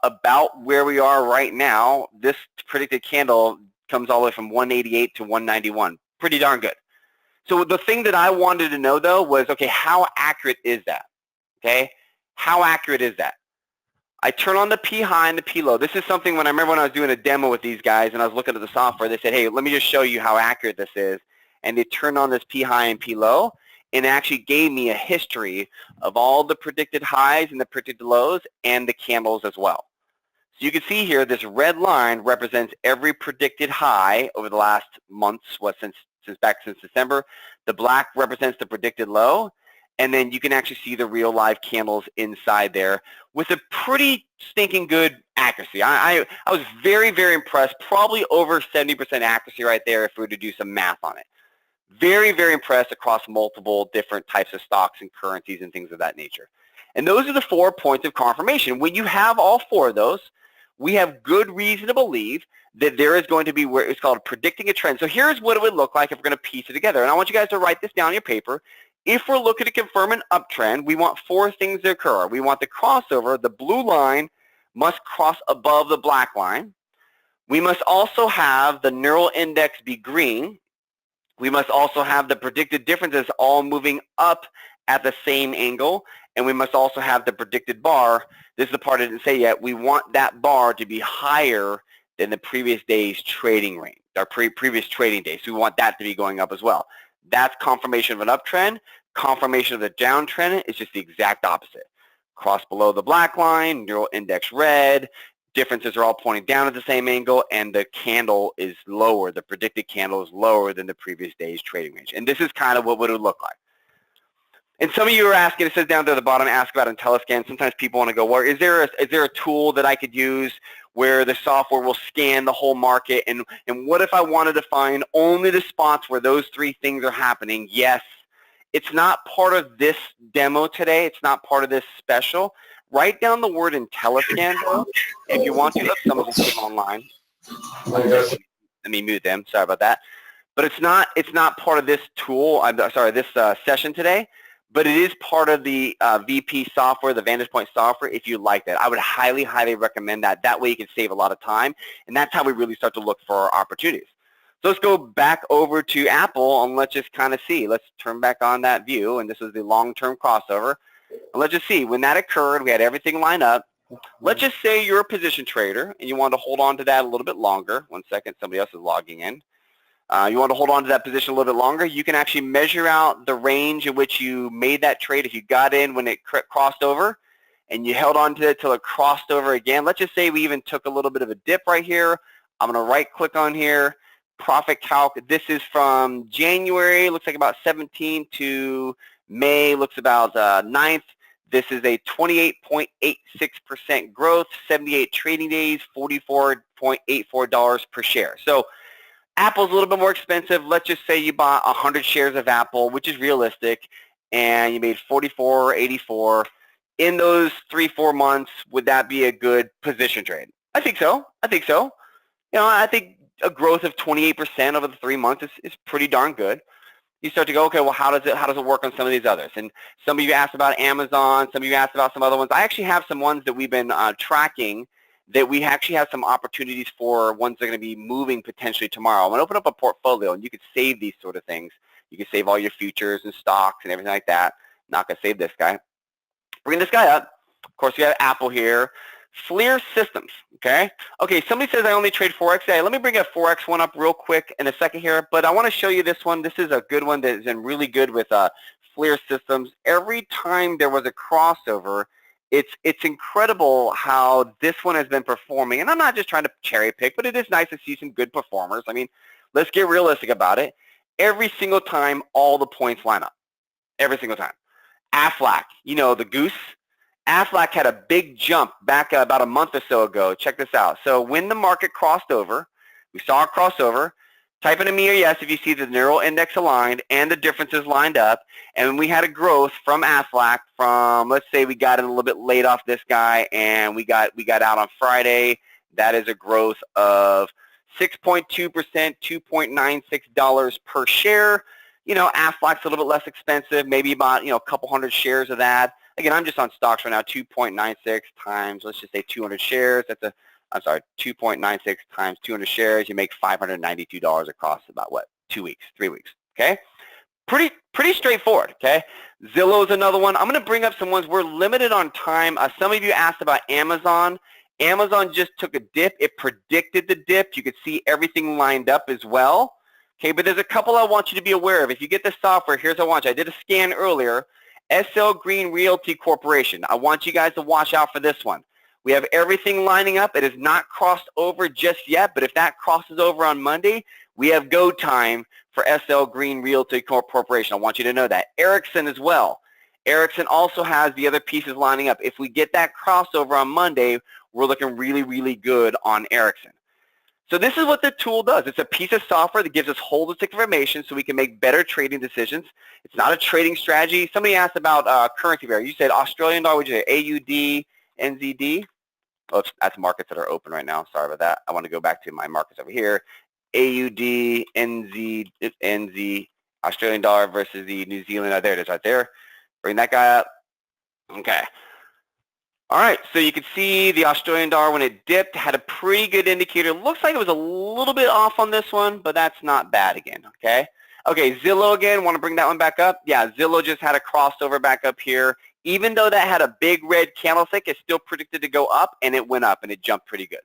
About where we are right now, this predicted candle comes all the way from 188 to 191. Pretty darn good. So the thing that I wanted to know, though, was, okay, how accurate is that? Okay? How accurate is that? I turn on the P high and the P low. This is something when I remember when I was doing a demo with these guys and I was looking at the software, they said, hey, let me just show you how accurate this is. And they turned on this P high and P low, and it actually gave me a history of all the predicted highs and the predicted lows and the candles as well. So you can see here, this red line represents every predicted high over the last months, since December. The black represents the predicted low. And then you can actually see the real live candles inside there with a pretty stinking good accuracy. I was very, very impressed, probably over 70% accuracy right there if we were to do some math on it. Very, very impressed across multiple different types of stocks and currencies and things of that nature. And those are the 4 points of confirmation. When you have all 4 of those, we have good reason to believe that there is going to be where it's called predicting a trend. So here's what it would look like if we're going to piece it together. And I want you guys to write this down on your paper. If we're looking to confirm an uptrend, we want 4 things to occur. We want the crossover. The blue line must cross above the black line. We must also have the neural index be green. We must also have the predicted differences all moving up at the same angle. And we must also have the predicted bar. This is the part I didn't say yet. We want that bar to be higher than the previous day's trading range, our previous trading day. So we want that to be going up as well. That's confirmation of an uptrend. Confirmation of the downtrend is just the exact opposite. Cross below the black line, neural index red, differences are all pointing down at the same angle, and the candle is lower. The predicted candle is lower than the previous day's trading range. And this is kind of what would it look like. And some of you are asking, it says down there at the bottom, ask about IntelliScan. Sometimes people want to go, well, is there a tool that I could use where the software will scan the whole market? And what if I wanted to find only the spots where those 3 things are happening? Yes. It's not part of this demo today. It's not part of this special. Write down the word IntelliScan, though, if you want to. Look, some of them came online. Let me mute them. Sorry about that. But it's not part of this tool. I'm sorry, this session today. But it is part of the VP software, the VantagePoint software, if you like that. I would highly, highly recommend that. That way you can save a lot of time, and that's how we really start to look for opportunities. So let's go back over to Apple, and let's just kind of see. Let's turn back on that view, and this is the long-term crossover. And let's just see. When that occurred, we had everything lined up. Let's just say you're a position trader, and you want to hold on to that a little bit longer. 1 second, somebody else is logging in. You want to hold on to that position a little bit longer. You can actually measure out the range in which you made that trade. If you got in when it crossed over and you held on to it till it crossed over again, let's just say we even took a little bit of a dip right here. I'm going to right click on here, profit calc. This is from January, looks like about 17th to May, looks about 9th. This is a 28.86% growth, 78 trading days, $44.84 per share. So Apple's a little bit more expensive. Let's just say you bought 100 shares of Apple, which is realistic, and you made $44.84. In those 3-4 months, would that be a good position trade? I think so. I think so. You know, I think a growth of 28% over the 3 months is pretty darn good. You start to go, okay, well, how does it work on some of these others? And some of you asked about Amazon. Some of you asked about some other ones. I actually have some ones that we've been tracking that we actually have some opportunities for ones that are going to be moving potentially tomorrow. I'm going to open up a portfolio, and you could save these sort of things. You can save all your futures and stocks and everything like that. Not going to save this guy. Bring this guy up. Of course, we have Apple here. Fleer Systems, okay? Okay, somebody says I only trade forex. Hey, let me bring a forex one up real quick in a second here, but I want to show you this one. This is a good one that is in really good with Fleer Systems. Every time there was a crossover, it's incredible how this one has been performing. And I'm not just trying to cherry pick, but it is nice to see some good performers. I mean, let's get realistic about it. Every single time, all the points line up. Every single time. Aflac, you know, the goose. Aflac had a big jump back about a month or so ago. Check this out. So when the market crossed over, we saw a crossover. Type in a me or yes if you see the neural index aligned and the differences lined up. And we had a growth from Aflac from, let's say we got it a little bit late off this guy, and we got out on Friday. That is a growth of 6.2%, $2.96 per share. You know, Aflac's a little bit less expensive, maybe about, you know, a couple hundred shares of that. Again, I'm just on stocks right now, 2.96 times, let's just say 200 shares. That's a, I'm sorry, 2.96 times 200 shares. You make $592 across about, what, 2 weeks, 3 weeks, okay? Pretty straightforward, okay? Zillow is another one. I'm going to bring up some ones. We're limited on time. Some of you asked about Amazon. Amazon just took a dip. It predicted the dip. You could see everything lined up as well. Okay, but there's a couple I want you to be aware of. If you get the software, here's what I want you. I did a scan earlier. SL Green Realty Corporation. I want you guys to watch out for this one. We have everything lining up. It has not crossed over just yet, but if that crosses over on Monday, we have go time for SL Green Realty Corporation. I want you to know that. Ericsson as well. Ericsson also has the other pieces lining up. If we get that crossover on Monday, we're looking really, really good on Ericsson. So this is what the tool does. It's a piece of software that gives us holistic information so we can make better trading decisions. It's not a trading strategy. Somebody asked about currency pair. You said Australian dollar, would you say AUD, NZD? Oh, that's markets that are open right now. Sorry about that. I want to go back to my markets over here. AUD, NZ, Australian dollar versus the New Zealand. Oh, there it is right there. Bring that guy up. Okay. All right, so you can see the Australian dollar when it dipped had a pretty good indicator. Looks like it was a little bit off on this one, but that's not bad again, okay? Okay, Zillow again, want to bring that one back up? Yeah, Zillow just had a crossover back up here. Even though that had a big red candlestick, it's still predicted to go up, and it went up, and it jumped pretty good.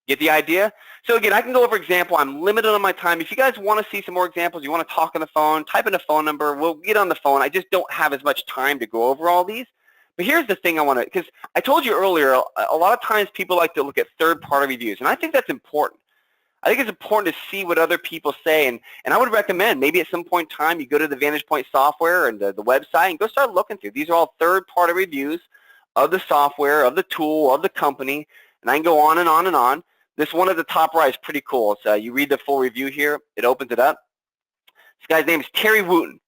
Get the idea? So again, I can go over example. I'm limited on my time. If you guys want to see some more examples, you want to talk on the phone, type in a phone number. We'll get on the phone. I just don't have as much time to go over all these. But here's the thing I want to, because I told you earlier, a lot of times people like to look at third-party reviews, and I think that's important. I think it's important to see what other people say, and I would recommend maybe at some point in time you go to the VantagePoint software and the website and go start looking through. These are all third-party reviews of the software, of the tool, of the company, and I can go on and on and on. This one at the top right is pretty cool. So you read the full review here. It opens it up. This guy's name is Terry Wooten.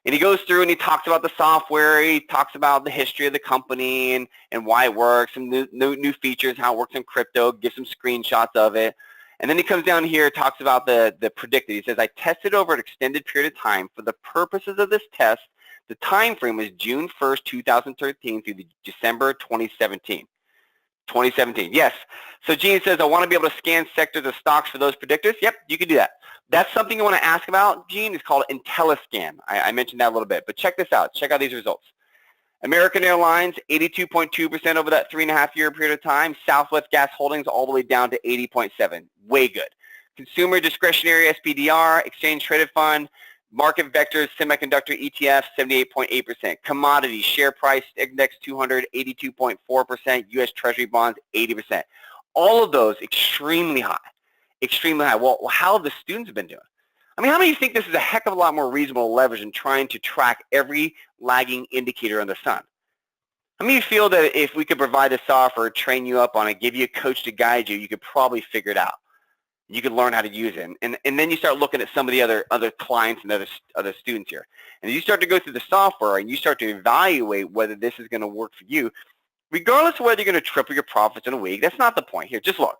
And he goes through and he talks about the software, he talks about the history of the company and why it works, and new features, how it works in crypto, gives some screenshots of it. And then he comes down here, talks about the predicted. He says, I tested over an extended period of time. For the purposes of this test, the time frame was June 1st, 2013 through December 2017. 2017, yes. So Gene says, I want to be able to scan sectors of stocks for those predictors. Yep, you can do that. That's something you want to ask about, Gene. It's called IntelliScan. I mentioned that a little bit, but check this out. Check out these results. American Airlines, 82.2% over that 3.5-year period of time. Southwest Gas Holdings all the way down to 80.7. Way good. Consumer Discretionary SPDR, Exchange Traded Fund, Market Vectors, Semiconductor ETF, 78.8%. Commodities, Share Price Index 200, 82.4%. U.S. Treasury Bonds, 80%. All of those extremely high. Extremely high. Well, how have the students been doing? I mean, how many of you think this is a heck of a lot more reasonable leverage than trying to track every lagging indicator under the sun? How many of you feel that if we could provide the software, train you up on it, give you a coach to guide you, you could probably figure it out? You could learn how to use it. And then you start looking at some of the other clients and other students here. And you start to go through the software and you start to evaluate whether this is going to work for you, regardless of whether you're going to triple your profits in a week. That's not the point here. Just look.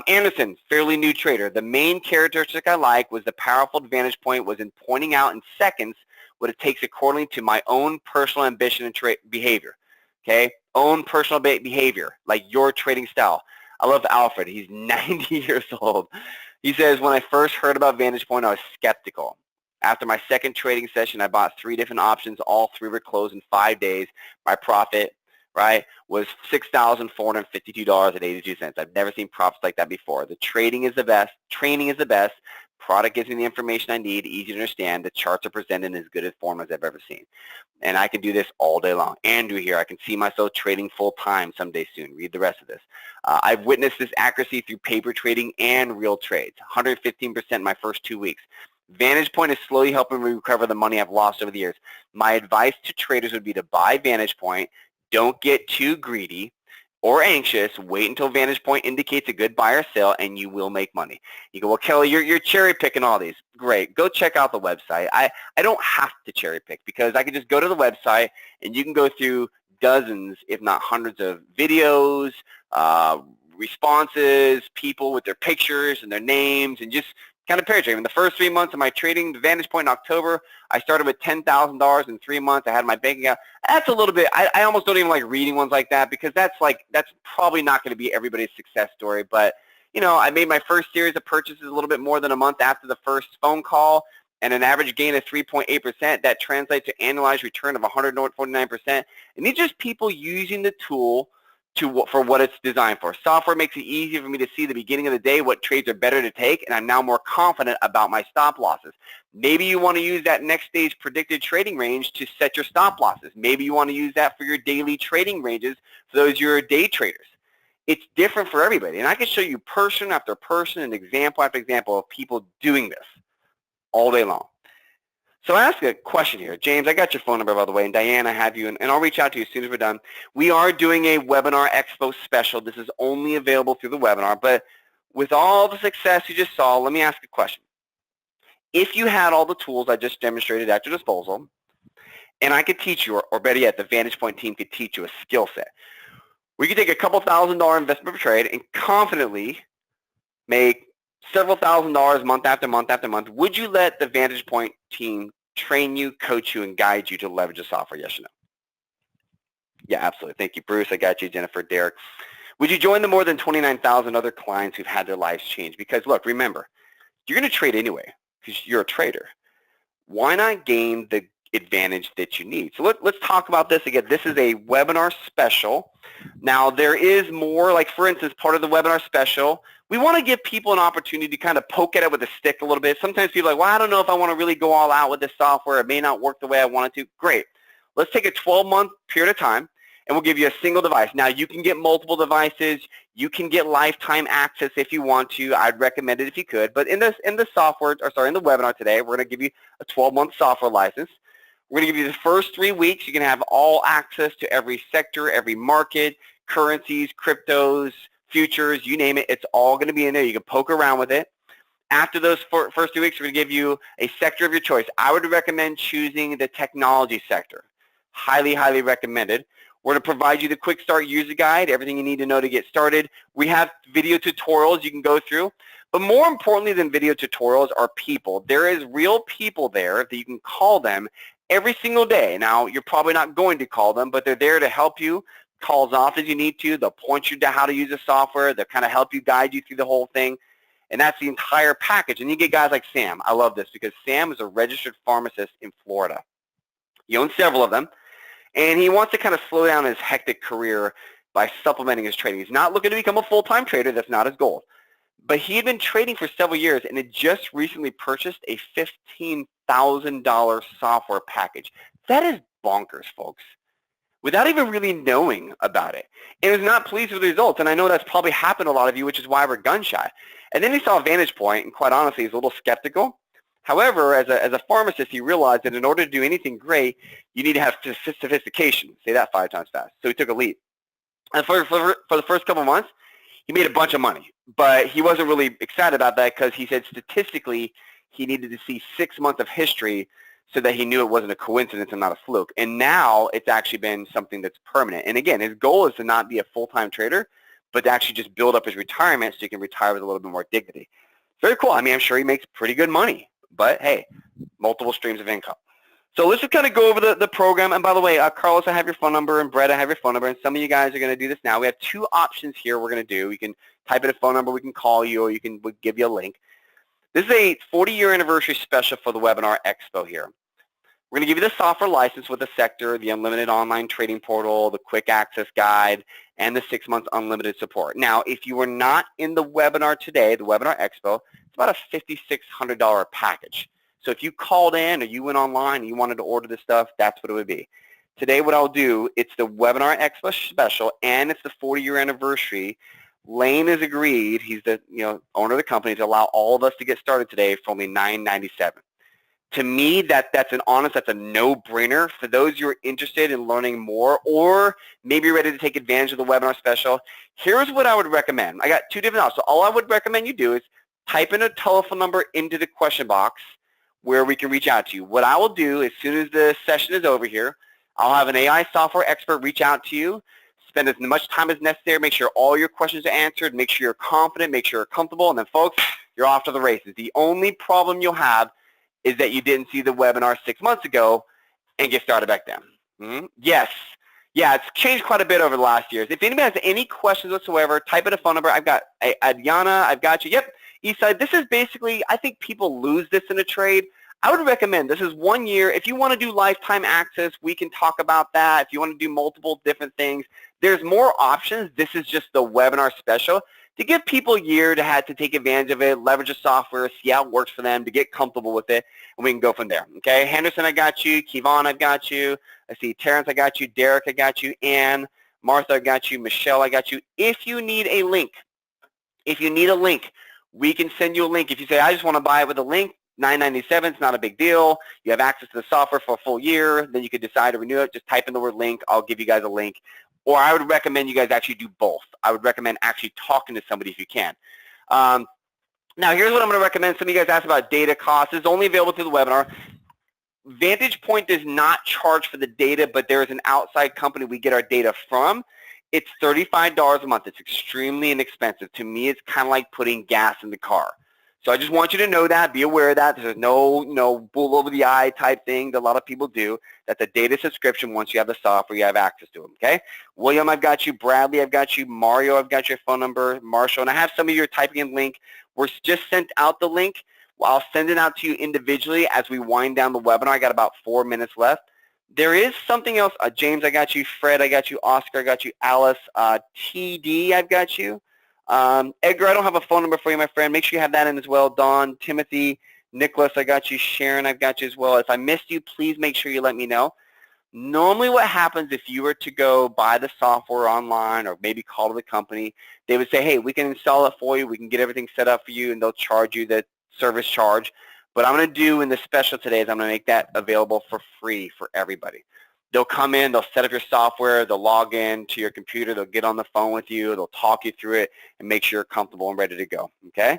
Anderson, fairly new trader. The main characteristic I like was the powerful advantage point was in pointing out in seconds what it takes according to my own personal ambition and behavior. Okay? Own personal behavior, like your trading style. I love Alfred. He's 90 years old. He says, when I first heard about VantagePoint, I was skeptical. After my second trading session, I bought 3 different options. All 3 were closed in 5 days. My profit, right, was $6,452.82. I've never seen profits like that before. The trading is the best. Training is the best. Product gives me the information I need, easy to understand. The charts are presented in as good a form as I've ever seen. And I can do this all day long. Andrew here, I can see myself trading full time someday soon. Read the rest of this. I've witnessed this accuracy through paper trading and real trades, 115% in my first 2 weeks. VantagePoint is slowly helping me recover the money I've lost over the years. My advice to traders would be to buy VantagePoint. Don't get too greedy or anxious. Wait until VantagePoint indicates a good buy or sell, and you will make money. You go, well, Kelly, you're cherry picking all these. Great. Go check out the website. I don't have to cherry pick because I can just go to the website and you can go through dozens, if not hundreds of videos, responses, people with their pictures and their names, and just kind of pair trading. In the first 3 months of my trading, the VantagePoint in October, I started with $10,000 in 3 months. I had my bank account. That's a little bit, I almost don't even like reading ones like that because that's probably not going to be everybody's success story. But, you know, I made my first series of purchases a little bit more than a month after the first phone call and an average gain of 3.8%. That translates to annualized return of 149%. And these are just people using the tool for what it's designed for. Software makes it easier for me to see the beginning of the day what trades are better to take, and I'm now more confident about my stop losses. Maybe you want to use that next day's predicted trading range to set your stop losses. Maybe you want to use that for your daily trading ranges for those your day traders. It's different for everybody, and I can show you person after person and example after example of people doing this all day long. So I ask a question here. James, I got your phone number, by the way, and Diane, I have you, and I'll reach out to you as soon as we're done. We are doing a Webinar Expo special. This is only available through the webinar, but with all the success you just saw, let me ask a question. If you had all the tools I just demonstrated at your disposal, and I could teach you, or better yet, the VantagePoint team could teach you a skill set, we could take a couple $1,000 investment per trade and confidently make several $1,000s month after month after month. Would you let the VantagePoint team train you, coach you, and guide you to leverage the software? Yes or no? Yeah, absolutely. Thank you, Bruce. I got you, Jennifer, Derek. Would you join the more than 29,000 other clients who've had their lives changed? Because look, remember, you're going to trade anyway because you're a trader. Why not gain the advantage that you need? So let's talk about this again. This is a webinar special. Now, there is more, like for instance, part of the webinar special, we want to give people an opportunity to kind of poke at it with a stick a little bit. Sometimes people are like, well, I don't know if I want to really go all out with this software. It may not work the way I want it to. Great. Let's take a 12-month period of time, and we'll give you a single device. Now, you can get multiple devices. You can get lifetime access if you want to. I'd recommend it if you could. But in the webinar today, we're going to give you a 12-month software license. We're going to give you the first 3 weeks. You can have all access to every sector, every market, currencies, cryptos, futures, you name it. It's all going to be in there. You can poke around with it. After those first 2 weeks, we're going to give you a sector of your choice. I would recommend choosing the technology sector. Highly, highly recommended. We're going to provide you the quick start user guide, everything you need to know to get started. We have video tutorials you can go through. But more importantly than video tutorials are people. There is real people there that you can call them every single day. Now, you're probably not going to call them, but they're there to help you. Call as often as you need to. They'll point you to how to use the software. They'll kind of help you, guide you through the whole thing. And that's the entire package. And you get guys like Sam. I love this because Sam is a registered pharmacist in Florida. He owns several of them. And he wants to kind of slow down his hectic career by supplementing his trading. He's not looking to become a full-time trader. That's not his goal. But he had been trading for several years and had just recently purchased a $15,000 software package. That is bonkers, folks, without even really knowing about it. And was not pleased with the results. And I know that's probably happened to a lot of you, which is why we're gun shy. And then he saw VantagePoint, and quite honestly, he's a little skeptical. However, as a pharmacist, he realized that in order to do anything great, you need to have sophistication. Say that 5 times fast. So he took a leap. And for the first couple of months, he made a bunch of money. But he wasn't really excited about that because he said statistically he needed to see 6 months of history so that he knew it wasn't a coincidence and not a fluke. And now it's actually been something that's permanent. And again, his goal is to not be a full-time trader, but to actually just build up his retirement so he can retire with a little bit more dignity. Very cool. I mean, I'm sure he makes pretty good money. But hey, multiple streams of income. So let's just kind of go over the program. And by the way, Carlos, I have your phone number, and Brett, I have your phone number, and some of you guys are going to do this now. We have two options here we're going to do. We can type in a phone number, we can call you, or we'll give you a link. This is a 40-year anniversary special for the Webinar Expo here. We're going to give you the software license with the sector, the unlimited online trading portal, the quick access guide, and the 6-month unlimited support. Now, if you were not in the webinar today, the Webinar Expo, it's about a $5,600 package. So if you called in or you went online and you wanted to order this stuff, that's what it would be. Today, what I'll do, it's the Webinar Expo special, and it's the 40-year anniversary. Lane has agreed, he's the owner of the company, to allow all of us to get started today for only $9.97. To me, that's a no-brainer. For those who are interested in learning more or maybe ready to take advantage of the webinar special, here's what I would recommend. I got two different options. So all I would recommend you do is type in a telephone number into the question box where we can reach out to you. What I will do as soon as the session is over here, I'll have an AI software expert reach out to you, spend as much time as necessary, make sure all your questions are answered, make sure you're confident, make sure you're comfortable, and then folks, you're off to the races. The only problem you'll have is that you didn't see the webinar 6 months ago and get started back then. Yes. Yeah, it's changed quite a bit over the last years. If anybody has any questions whatsoever, type in a phone number. I've got Adriana, I've got you. Yep, Eastside. This is basically, I think people lose this in a trade. I would recommend this is 1 year. If you want to do lifetime access, we can talk about that. If you want to do multiple different things, there's more options. This is just the webinar special to give people a year to have to take advantage of it, leverage the software, see how it works for them, to get comfortable with it, and we can go from there. Okay, Henderson, I got you. Kevon, I've got you. I see Terrence, I got you. Derek, I got you. Ann, Martha, I got you. Michelle, I got you. If you need a link, we can send you a link. If you say, I just want to buy it with a link, $9.97, it's not a big deal. You have access to the software for a full year. Then you could decide to renew it. Just type in the word link. I'll give you guys a link. Or I would recommend you guys actually do both. I would recommend actually talking to somebody if you can. Now, here's what I'm going to recommend. Some of you guys asked about data costs. It's only available through the webinar. VantagePoint does not charge for the data, but there is an outside company we get our data from. It's $35 a month. It's extremely inexpensive. To me, it's kind of like putting gas in the car. So I just want you to know that, be aware of that. There's no bull over the eye type thing that a lot of people do. That's a data subscription. Once you have the software, you have access to them, okay? William, I've got you. Bradley, I've got you. Mario, I've got your phone number. Marshall, and I have some of you typing in link. We're just sent out the link. Well, I'll send it out to you individually as we wind down the webinar. I got about 4 minutes left. There is something else. James, I got you. Fred, I got you. Oscar, I got you. Alice, TD, I've got you. Edgar, I don't have a phone number for you, my friend. Make sure you have that in as well. Don, Timothy, Nicholas, I got you. Sharon, I've got you as well. If I missed you, please make sure you let me know. Normally what happens if you were to go buy the software online or maybe call the company, they would say, hey, we can install it for you. We can get everything set up for you, and they'll charge you that service charge. What I'm going to do in the special today is I'm going to make that available for free for everybody. They'll come in, they'll set up your software, they'll log in to your computer, they'll get on the phone with you, they'll talk you through it and make sure you're comfortable and ready to go, okay?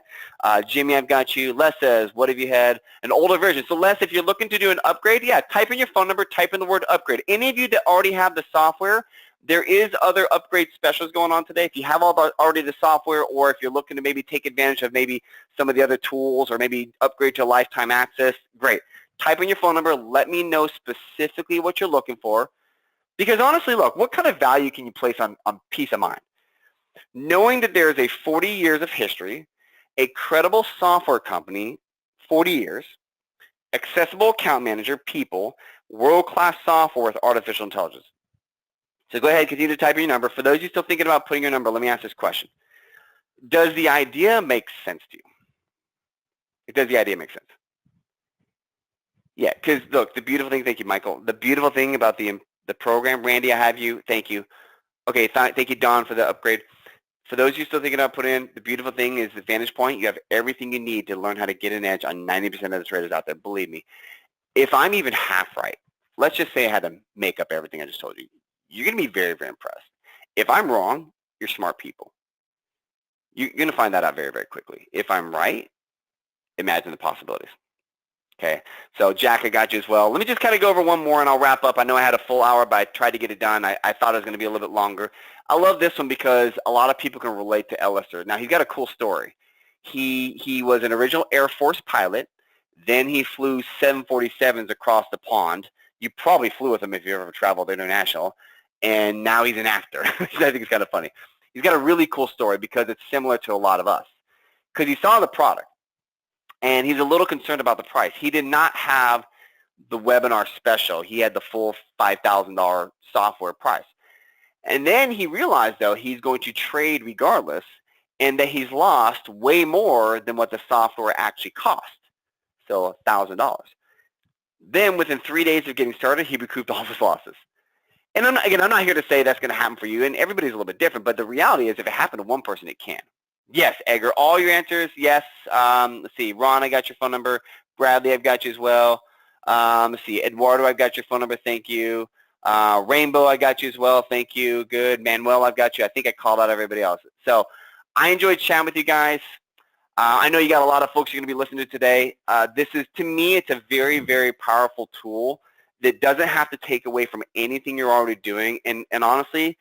Jimmy, I've got you. Les says, what have you had? An older version. So Les, if you're looking to do an upgrade, yeah, type in your phone number, type in the word upgrade. Any of you that already have the software, there is other upgrade specials going on today. If you have already the software, or if you're looking to maybe take advantage of maybe some of the other tools or maybe upgrade to lifetime access, great. Type in your phone number. Let me know specifically what you're looking for. Because honestly, look, what kind of value can you place on peace of mind? Knowing that there is a 40 years of history, a credible software company, 40 years, accessible account manager, people, world-class software with artificial intelligence. So go ahead, continue to type in your number. For those of you still thinking about putting your number, let me ask this question. Does the idea make sense to you? Does the idea make sense? Yeah, because look, the beautiful thing, thank you, Michael. The beautiful thing about the program, Randy, I have you. Thank you. Okay, thank you, Don, for the upgrade. For those of you still thinking about putting in, the beautiful thing is the VantagePoint. You have everything you need to learn how to get an edge on 90% of the traders out there. Believe me. If I'm even half right, let's just say I had to make up everything I just told you. You're going to be very, very impressed. If I'm wrong, you're smart people. You're going to find that out very, very quickly. If I'm right, imagine the possibilities. Okay, so Jack, I got you as well. Let me just kind of go over one more and I'll wrap up. I know I had a full hour, but I tried to get it done. I thought it was going to be a little bit longer. I love this one because a lot of people can relate to Ellister. Now, he's got a cool story. He was an original Air Force pilot. Then he flew 747s across the pond. You probably flew with him if you ever traveled international. And now he's an actor, which I think is kind of funny. He's got a really cool story because it's similar to a lot of us. Because he saw the product, and he's a little concerned about the price. He did not have the webinar special. He had the full $5,000 software price. And then he realized, though, he's going to trade regardless, and that he's lost way more than what the software actually cost, so $1,000. Then within 3 days of getting started, he recouped all of his losses. And I'm not here to say that's going to happen for you, and everybody's a little bit different, but the reality is if it happened to one person, it can. Yes, Edgar, all your answers, yes. Let's see, Ron, I got your phone number. Bradley, I've got you as well. Let's see, Eduardo, I've got your phone number, thank you. Rainbow, I got you as well, thank you, good. Manuel, I've got you. I think I called out everybody else. So I enjoyed chatting with you guys. I know you got a lot of folks you're going to be listening to today. This is, to me, it's a very, very powerful tool that doesn't have to take away from anything you're already doing. And honestly,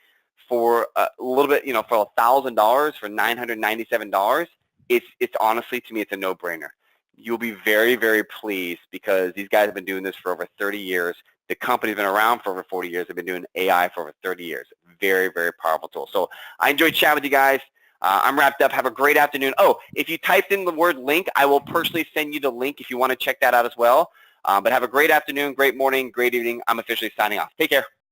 for a little bit, you know, for $1,000, for $997, it's honestly, to me, it's a no-brainer. You'll be very, very pleased because these guys have been doing this for over 30 years. The company's been around for over 40 years. They've been doing AI for over 30 years. Very, very powerful tool. So I enjoyed chatting with you guys. I'm wrapped up. Have a great afternoon. Oh, if you typed in the word link, I will personally send you the link if you want to check that out as well. But have a great afternoon, great morning, great evening. I'm officially signing off. Take care.